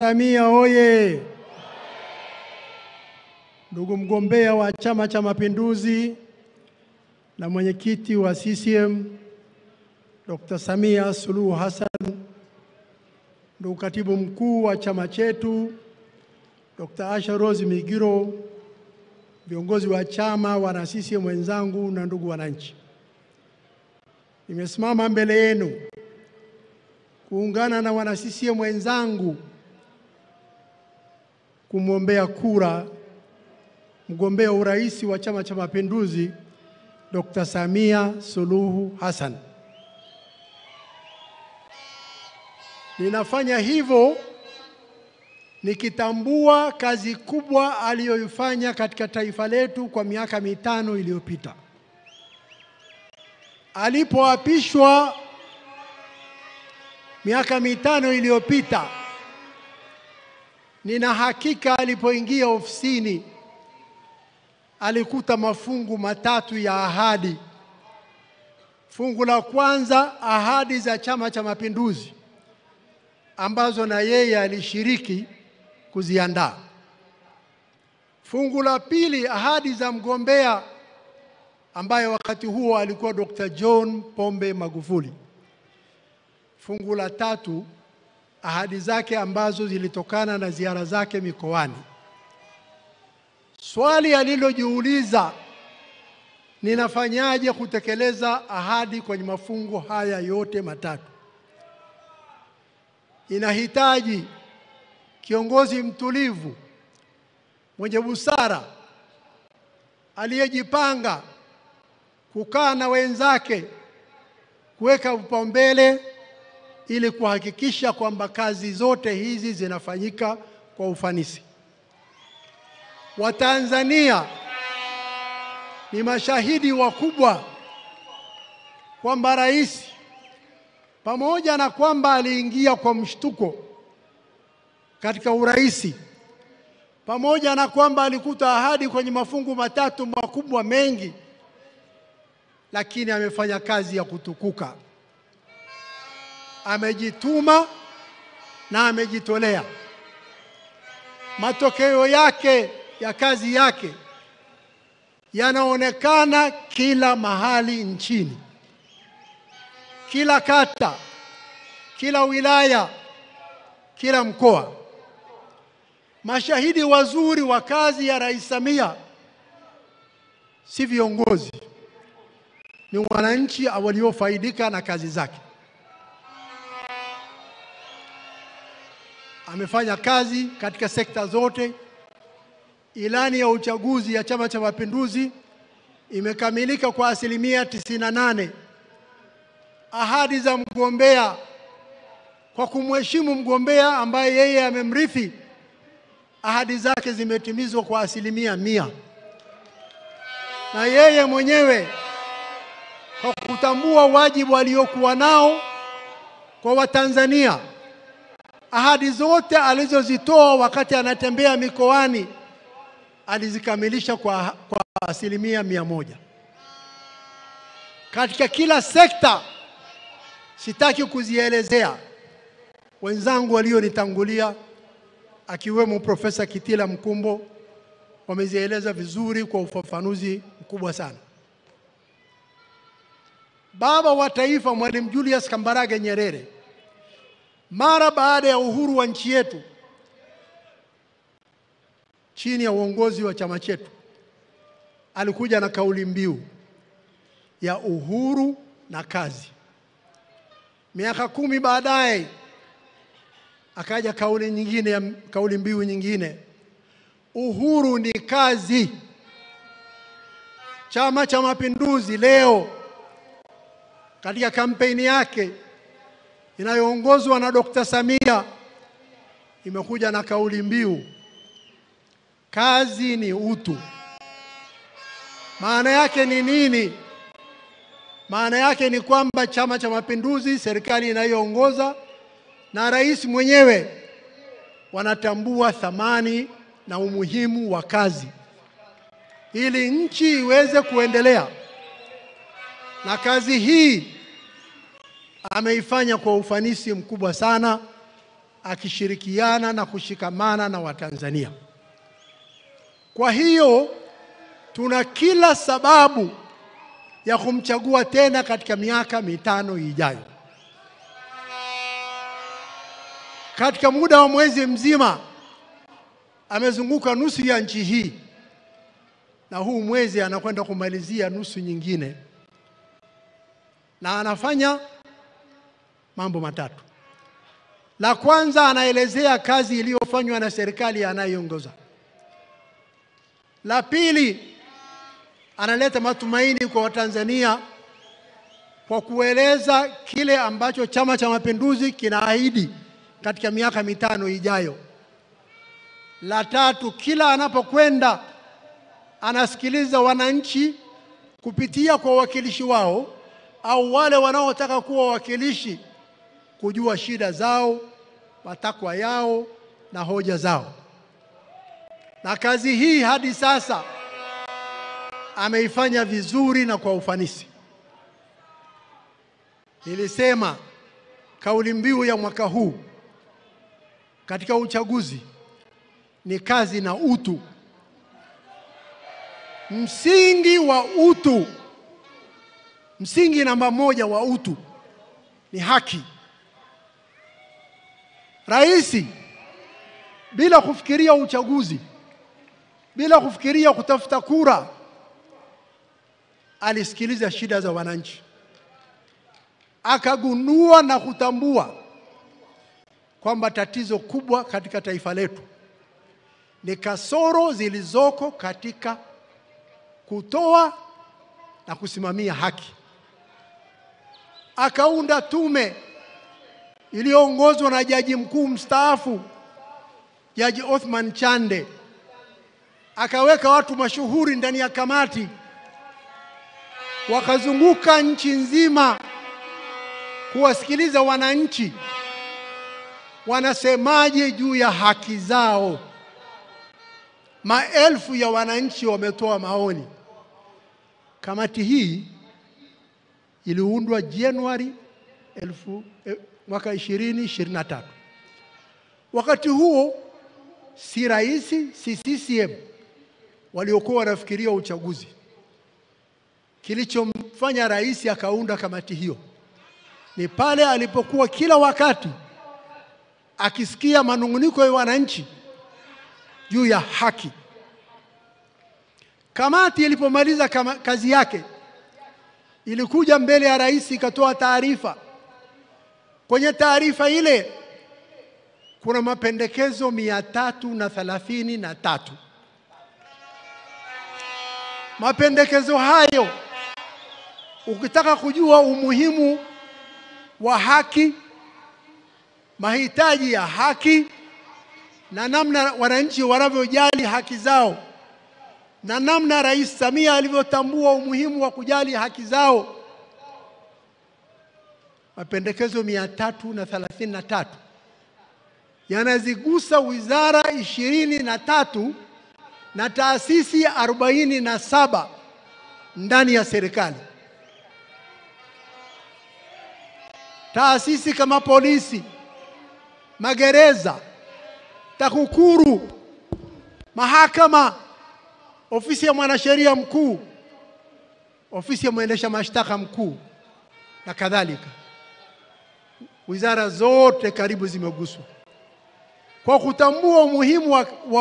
Samia oye! Ndugu mgombea wa Chama cha Mapinduzi na mwenyekiti wa CCM Dr. Samia Suluhu Hassan, ndugu katibu mkuu wa chama chetu Dr. Asha Rose Migiro, viongozi wa chama, wana CCM wenzangu na ndugu wananchi, nimesimama mbele yenu kuungana na wana CCM wenzangu kumwombea kura mgombea urais wa Chama cha Mapinduzi Dr. Samia Suluhu Hassan. Ninafanya hivyo nikitambua kazi kubwa aliyoifanya katika taifa letu kwa miaka mitano iliyopita. Alipoapishwa miaka mitano iliyopita, nina hakika alipoingia ofisini alikuta mafungu matatu ya ahadi. Fungu la kwanza, ahadi za Chama cha Mapinduzi ambazo na yeye alishiriki kuziandaa. Fungu la pili, ahadi za mgombea ambaye wakati huo alikuwa Dr. John Pombe Magufuli. Fungu la tatu, ahadi zake ambazo zilitokana na ziara zake mikoani. Swali alilojiuliza, ninafanyaje kutekeleza ahadi kwenye mafungu haya yote matatu? Inahitaji kiongozi mtulivu, mwenye busara, aliyejipanga, kukaa na wenzake, kuweka vipaumbele ili kuhakikisha kwamba kazi zote hizi zinafanyika kwa ufanisi. Watanzania ni mashahidi wakubwa kwamba rais, pamoja na kwamba aliingia kwa mshtuko katika urais, pamoja na kwamba alikuta ahadi kwenye mafungu matatu makubwa mengi, lakini amefanya kazi ya kutukuka. Amejituma na amejitolea. Matokeo yake ya kazi yake yanaonekana kila mahali nchini, kila kata, kila wilaya, kila mkoa. Mashahidi wazuri wa kazi ya Rais Samia si viongozi, ni wananchi waliofaidika na kazi zake. Amefanya kazi katika sekta zote. Ilani ya uchaguzi ya Chama cha Mapinduzi imekamilika kwa 98%. Ahadi za mgombea, kwa kumheshimu mgombea ambaye yeye amemrithi, ahadi zake zimetimizwa kwa 100%. Na yeye mwenyewe kwa kutambua wajibu aliokuwa nao kwa Watanzania, ahadi zote alizozitoa wakati anatembea mikoani alizikamilisha kwa 100%. Katika kila sekta, sitaki kuzielezea, wenzangu walionitangulia akiwemo Profesa Kitila Mkumbo wamezieleza vizuri kwa ufafanuzi mkubwa sana. Baba wa Taifa Mwalimu Julius Kambarage Nyerere, mara baada ya uhuru wa nchi yetu, chini ya uongozi wa chama chetu, alikuja na kauli mbiu ya uhuru na kazi. Miaka 10 baadaye akaja kauli mbiu nyingine, uhuru ni kazi. Chama cha Mapinduzi leo katika kampeni yake inayoongozwa na Dr. Samia imekuja na kauli mbiu, kazi ni utu. Maana yake ni nini? Maana yake ni kwamba Chama cha Mapinduzi, serikali inayoongoza na rais mwenyewe wanatambua thamani na umuhimu wa kazi ili nchi iweze kuendelea. Na kazi hii ameifanya kwa ufanisi mkubwa sana. akishirikiana na kushikamana na Watanzania. Kwa hiyo tuna kila sababu ya kumchagua tena katika miaka mitano ijayo. Katika muda wa mwezi mzima amezunguka nusu ya nchi hii, na huu mwezi anakwenda kumalizia nusu nyingine, na anafanya mambo matatu. La kwanza, anaelezea kazi iliyofanywa na serikali anayoongoza. La pili, analeta matumaini kwa Watanzania kwa kueleza kile ambacho Chama cha Mapinduzi kinaahidi katika miaka mitano ijayo. La tatu, kila anapokwenda anasikiliza wananchi kupitia kwa wawakilishi wao au wale wanaotaka kuwa wawakilishi, kujua shida zao, matakwa yao na hoja zao. Na kazi hii hadi sasa ameifanya vizuri na kwa ufanisi. Nilisema kauli mbiu ya mwaka huu katika uchaguzi ni kazi na utu. Msingi wa utu, msingi namba moja wa utu ni haki. Rais bila kufikiria uchaguzi, bila kufikiria kutafuta kura, alisikiliza shida za wananchi, akagundua na kutambua kwamba tatizo kubwa katika taifa letu ni kasoro zilizoko katika kutoa na kusimamia haki. Akaunda tume iliyoongozwa na Jaji Mkuu mstaafu Jaji Othman Chande. Akaweka watu mashuhuri ndani ya kamati, wakazunguka nchi nzima kuwasikiliza wananchi wanasemaje juu ya haki zao. Maelfu ya wananchi wametoa maoni. Kamati hii iliundwa Januari mwaka 2023. Wakati huo si rais, si CCM waliokuwa wanafikiria uchaguzi. Kilichomfanya rais akaunda kamati hiyo ni pale alipokuwa kila wakati akisikia manunguniko ya wananchi juu ya haki. Kamati ilipomaliza kazi yake, ilikuja mbele ya rais ikatoa taarifa. Kwenye taarifa ile kuna mapendekezo 333. Mapendekezo hayo, ukitaka kujua umuhimu wa haki, mahitaji ya haki, na namna wananchi wanavyojali haki zao, na namna Rais Samia alivyotambua umuhimu wa kujali haki zao, mapendekezo 333 yanazigusa wizara 23 na taasisi 47 ndani ya serikali. Taasisi kama polisi, magereza, TAKUKURU, mahakama, ofisi ya mwanasheria mkuu, ofisi ya mwendesha mashtaka mkuu na kadhalika. Wizara zote karibu zimeguswa. Kwa kutambua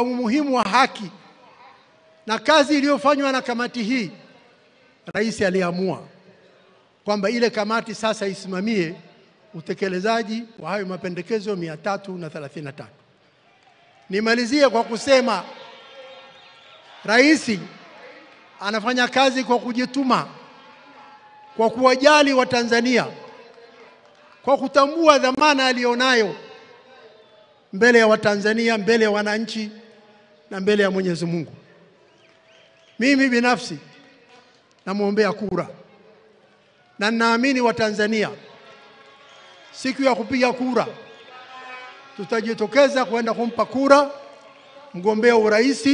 umuhimu wa haki na kazi iliyofanywa na kamati hii, rais aliamua kwamba ile kamati sasa isimamie utekelezaji wa hayo mapendekezo 333. Nimalizie kwa kusema rais anafanya kazi kwa kujituma, kwa kuwajali Watanzania, kwa kutambua dhamana alionayo mbele ya Watanzania, mbele ya wananchi na mbele ya Mwenyezi Mungu. Mimi binafsi namuombea kura, na naamini Watanzania siku ya kupiga kura tutajitokeza kwenda kumpa kura mgombea urais.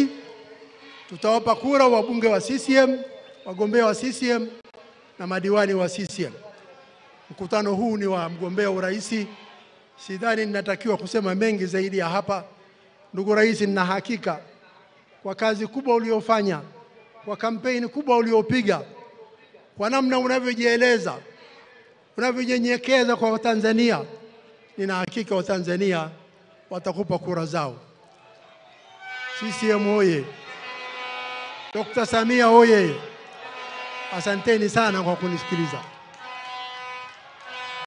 Tutawapa kura wabunge wa CCM, wagombea wa CCM na madiwani wa CCM. Mkutano huu ni wa mgombea urais, Sidhani ninatakiwa kusema mengi zaidi ya hapa. Ndugu Rais, nina hakika kwa kazi kubwa uliofanya, kwa kampeni kubwa uliopiga, kwa namna unavyojieleza, unavyonyenyekeza kwa Watanzania, nina hakika Watanzania watakupa kura zao. CCM oye! Dr. Samia oye! Asanteni sana kwa kunisikiliza.